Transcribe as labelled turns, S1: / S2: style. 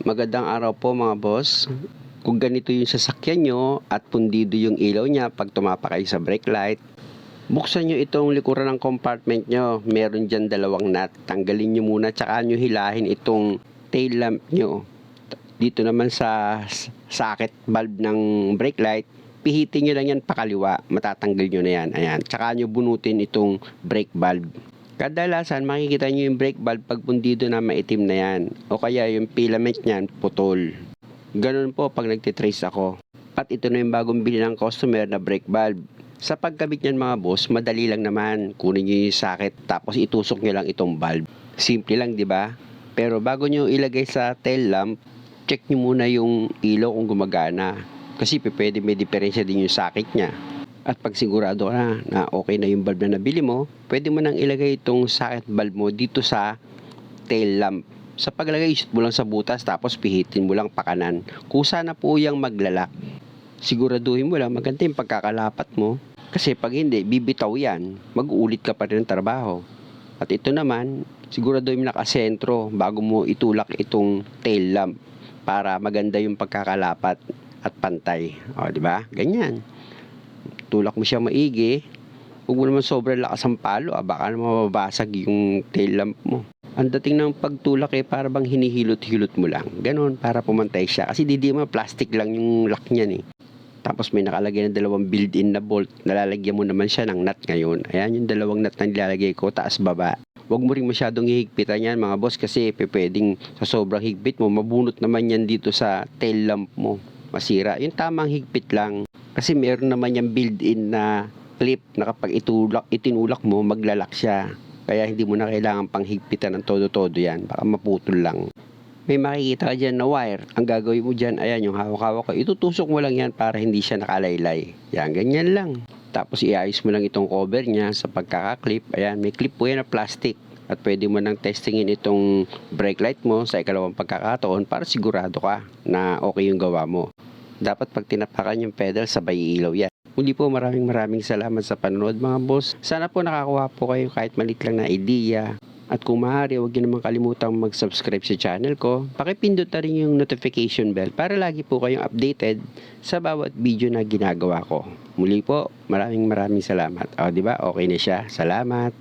S1: Magandang araw po mga boss. Kung ganito yung sasakyan nyo at pundido yung ilaw niya pag tumapa kayo sa brake light, buksan nyo itong likuran ng compartment nyo. Meron dyan dalawang nut. Tanggalin nyo muna tsaka nyo hilahin itong tail lamp nyo. Dito naman sa socket valve ng brake light, pihitin nyo lang yan pakaliwa. Matatanggal nyo na yan. Ayan. Tsaka nyo bunutin itong brake valve. Kadalasan makikita nyo yung brake valve pag pundido na maitim na yan. O kaya yung filament niyan putol. Ganun po pag nagtitrace ako. At ito na yung bagong bili ng customer na brake valve. Sa pagkabit niyan mga boss, madali lang naman. Kunin nyo yung socket tapos itusok nyo lang itong valve. Simple lang, di ba? Pero bago nyo ilagay sa tail lamp, check nyo muna yung ilaw kung gumagana. Kasi pwede may diferensya din yung socket niya. At pag sigurado ka na okay na yung valve na nabili mo, pwede mo nang ilagay itong socket valve mo dito sa tail lamp. Sa paglagay, shoot mo lang sa butas tapos pihitin mo lang pakanan. Kusa na po yung maglalak. Siguraduhin mo lang maganda yung pagkakalapat mo. Kasi pag hindi, bibitaw yan. Mag-uulit ka pa rin ng trabaho. At ito naman, siguraduhin mo nakasentro bago mo itulak itong tail lamp para maganda yung pagkakalapat at pantay. O, di ba? Ganyan. Tulak mo siya maigi. Huwag mo naman sobrang lakas ang palo, baka naman mababasag yung tail lamp mo. Ang dating ng pagtulak para bang hinihilot-hilot mo lang. Ganon, para pumantay siya. Kasi di mo plastic lang yung lock niyan Tapos may nakalagay na dalawang built-in na bolt. Nalalagyan mo naman siya ng nut ngayon. Ayan yung dalawang nut na nilalagay ko, taas baba. Huwag mo rin masyadong hihigpitan yan mga boss kasi pwedeng sa sobrang higpit mo, mabunot naman yan dito sa tail lamp mo. Masira. Yung tamang higpit lang. Kasi meron naman yung built-in na clip na kapag itinulak mo, maglalak siya. Kaya hindi mo na kailangan pang higpitan ng todo-todo yan. Baka maputol lang. May makikita ka dyan na wire. Ang gagawin mo dyan, ayan yung hawak-hawak ko. Itutusok mo lang yan para hindi siya nakalaylay. Yan, ganyan lang. Tapos iayos mo lang itong cover niya sa pagkakaklip. Ayan, may clip po yan na plastic. At pwede mo nang testingin itong brake light mo sa ikalawang pagkakataon para sigurado ka na okay yung gawa mo. Dapat pag tinapakan yung pedal, sabay ilaw yan. Muli po maraming salamat sa panonood mga boss. Sana po nakakuha po kayo kahit malit lang na idea. At kung maaari, huwag niyo naman kalimutang mag-subscribe sa channel ko. Pakipindot na rin yung notification bell para lagi po kayong updated sa bawat video na ginagawa ko. Muli po, maraming salamat. O, di ba? Okay na siya. Salamat.